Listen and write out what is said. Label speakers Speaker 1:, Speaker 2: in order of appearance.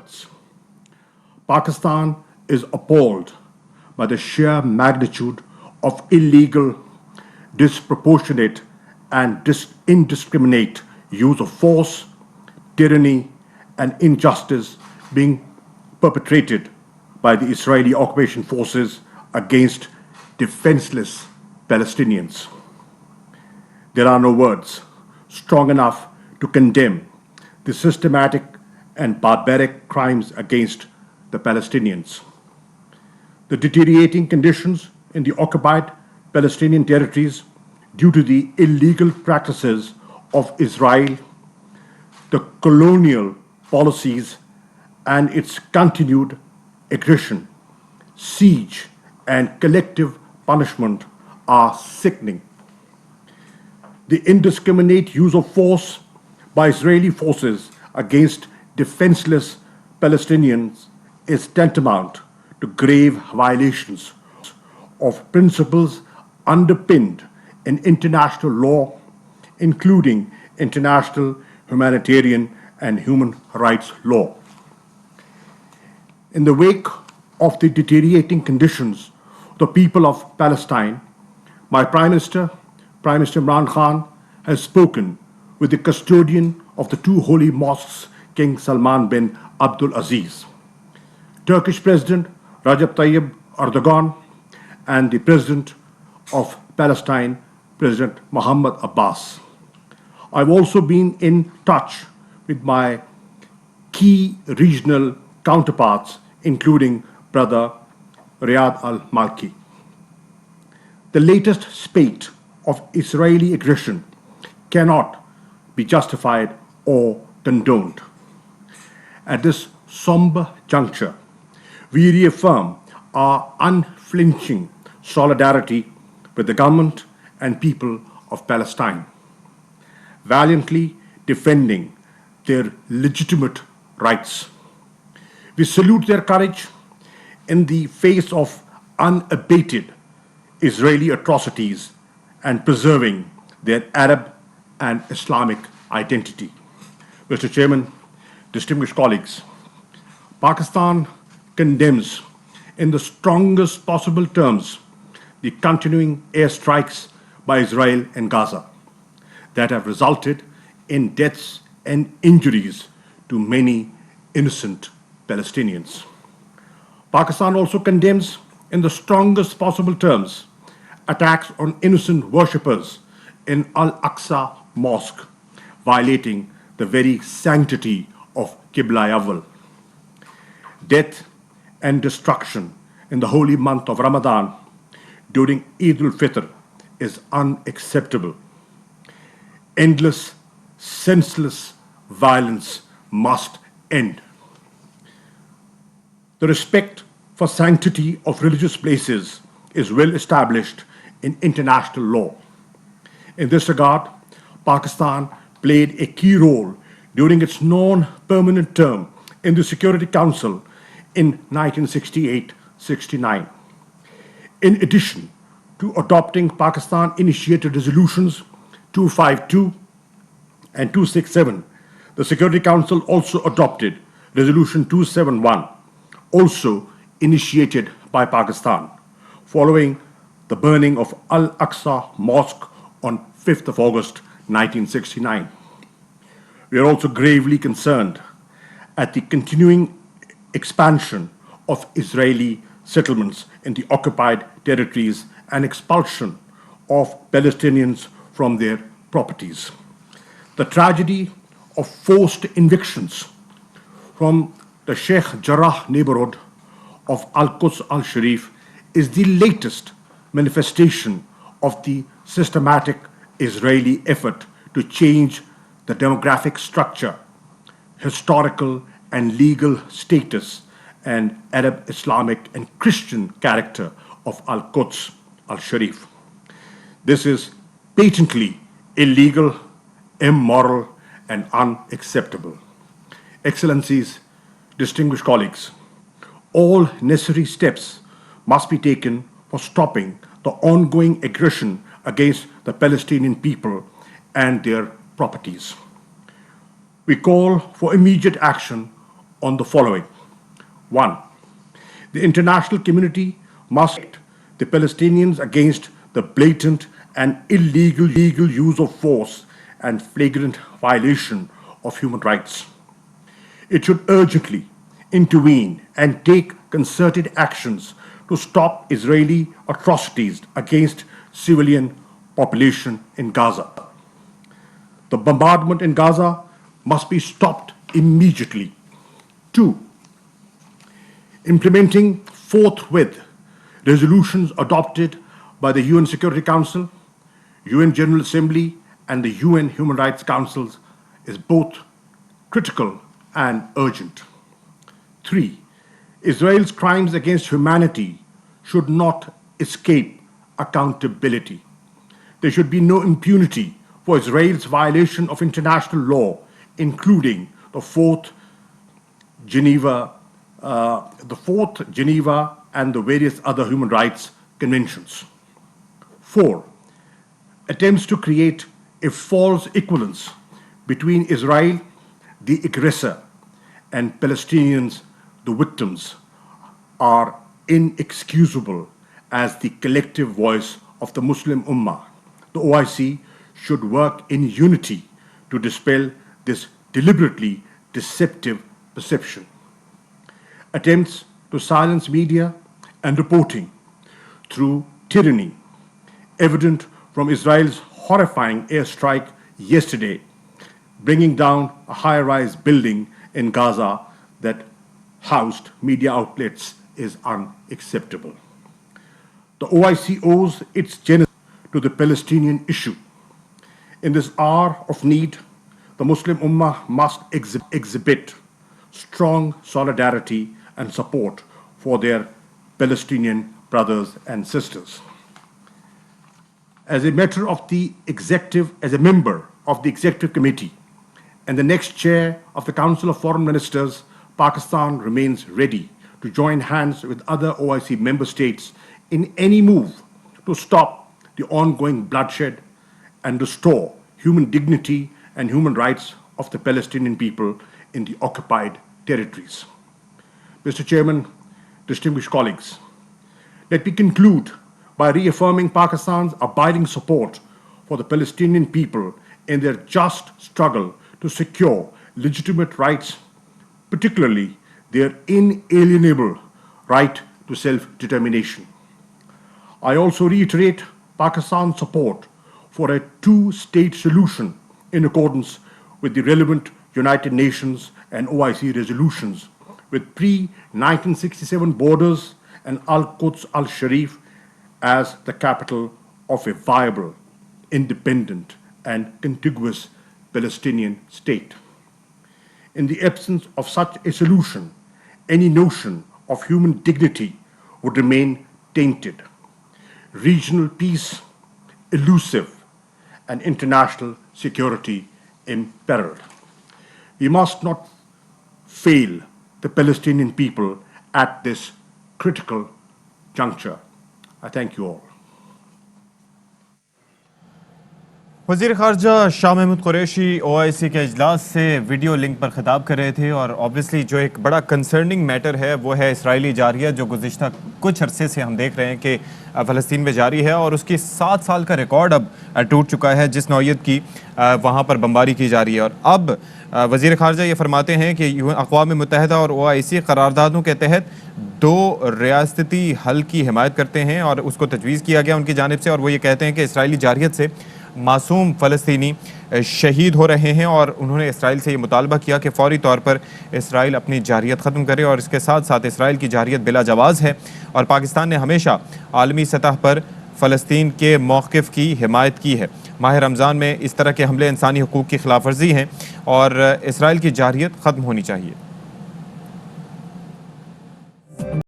Speaker 1: words. Pakistan is appalled by the sheer magnitude of illegal, disproportionate, and indiscriminate use of force, tyranny, and injustice being perpetrated by the Israeli occupation forces against defenseless Palestinians. There are no words strong enough to condemn the systematic and barbaric crimes against the Palestinians. The deteriorating conditions in the occupied Palestinian territories due to the illegal practices of Israel, the colonial policies, and its continued aggression, siege, and collective punishment are sickening. The indiscriminate use of force by Israeli forces against defenseless Palestinians is tantamount to grave violations of principles underpinned in international law, including international humanitarian and human rights law. In the wake of the deteriorating conditions of the people of Palestine, my Prime Minister Imran Khan, has spoken with the custodian of the two holy mosques, King Salman bin Abdul Aziz, Turkish President Recep Tayyip Erdogan, and the President of Palestine, President Mahmoud Abbas. I've also been in touch with my key regional counterparts, including Brother Riyad al-Malki. The latest spate of Israeli aggression cannot be justified or condoned. At this somber juncture, we reaffirm our unflinching solidarity with the government and people of Palestine, valiantly defending their legitimate rights. We salute their courage in the face of unabated Israeli atrocities and preserving their Arab and Islamic identity. Mr. Chairman, distinguished colleagues, Pakistan condemns in the strongest possible terms the continuing airstrikes by Israel in Gaza that have resulted in deaths and injuries to many innocent Palestinians. Pakistan also condemns in the strongest possible terms attacks on innocent worshippers in Al-Aqsa Mosque, violating the very sanctity of Qibla Awwal. Death and destruction in the holy month of Ramadan during Eid al-Fitr is unacceptable. Endless, senseless violence must end. The respect for sanctity of religious places is well established in international law. In this regard, Pakistan played a key role during its non-permanent term in the Security Council in 1968-69. In addition to adopting Pakistan-initiated resolutions 252 and 267, the Security Council also adopted Resolution 271, also initiated by Pakistan, following the burning of Al-Aqsa Mosque on 5th of August 1969. We are also gravely concerned at the continuing expansion of Israeli settlements in the occupied territories and expulsion of Palestinians from their properties. The tragedy of forced evictions from the Sheikh Jarrah neighborhood of Al-Quds al-Sharif is the latest manifestation of the systematic Israeli effort to change the demographic structure, historical and legal status, and Arab, Islamic, and Christian character of Al-Quds al-Sharif. This is patently illegal, immoral, and unacceptable. Excellencies, distinguished colleagues, all necessary steps must be taken for stopping the ongoing aggression against the Palestinian people and their properties. We call for immediate action on the following. 1. The international community must protect the Palestinians against the blatant and illegal use of force and flagrant violation of human rights. It should urgently intervene and take concerted actions to stop Israeli atrocities against civilian population in Gaza. The bombardment in Gaza must be stopped immediately. 2. Implementing forthwith resolutions adopted by the UN Security Council, UN General Assembly, and the UN Human Rights Councils is both critical and urgent. 3. Israel's crimes against humanity should not escape accountability. There should be no impunity for Israel's violation of international law, including the Fourth Geneva and the various other human rights conventions. 4. Attempts to create a false equivalence between Israel, the aggressor, and Palestinians, the victims, are inexcusable as the collective voice of the Muslim Ummah. The OIC should work in unity to dispel this deliberately deceptive perception. Attempts to silence media and reporting through tyranny, evident from Israel's horrifying airstrike yesterday, bringing down a high-rise building in Gaza that housed media outlets, is unacceptable. The OIC owes its genesis to the Palestinian issue. In this hour of need, the Muslim Ummah must exhibit strong solidarity and support for their Palestinian brothers and sisters. As a member of the executive committee and the next chair of the Council of Foreign Ministers, Pakistan remains ready to join hands with other OIC member states in any move to stop the ongoing bloodshed and restore human dignity and human rights of the Palestinian people in the occupied territories. Mr. Chairman, distinguished colleagues, let me conclude by reaffirming Pakistan's abiding support for the Palestinian people in their just struggle to secure legitimate rights, particularly their inalienable right to self-determination. I also reiterate Pakistan's support for a two-state solution in accordance with the relevant United Nations and OIC resolutions, with pre-1967 borders and Al-Quds al-Sharif as the capital of a viable, independent, and contiguous Palestinian state. In the absence of such a solution, any notion of human dignity would remain tainted, regional peace elusive, and international security imperiled. We must not fail the Palestinian people at this critical juncture. I thank you all.
Speaker 2: वज़ीर ख़ारजा Shah Mahmood Qureshi OIC के इजलास से video link पर ख़िताब कर रहे थे और obviously जो एक बड़ा कंसर्निंग मैटर है वो है इसराइली जारियत जो गुज़िश्ता कुछ अरसे से हम देख रहे हैं कि फ़लस्तीन में जारी है और उसकी 7 साल का रिकॉर्ड अब टूट चुका है जिस नौयत की वहाँ पर बमबारी की जा रही है। और अब वज़ीर ख़ारजा ये फरमाते हैं कि अक़वाम मुत्तहिदा और OIC करारदादों के तहत 2 रियासती हल की हिमायत करते हैं और उसको तजवीज़ किया गया उनकी जानिब से, और वो ये कहते हैं कि इसराइली जारियत से मासूम फ़लस्तीनी शहीद हो रहे हैं और उन्होंने इसराइल से ये मुतालबा किया कि फ़ौरी तौर पर इसराइल अपनी जारियत ख़त्म करे और इसके साथ साथ इसराइल की जारियत बिला जवाज़ है और पाकिस्तान ने हमेशा आलमी सतह पर फ़लस्तीन के मौक़िफ़ की हिमायत की है। माह रमज़ान में इस तरह के हमले इंसानी हुकूक़ की खिलाफ वर्जी हैं और इसराइल की जारियत ख़त्म होनी चाहिए।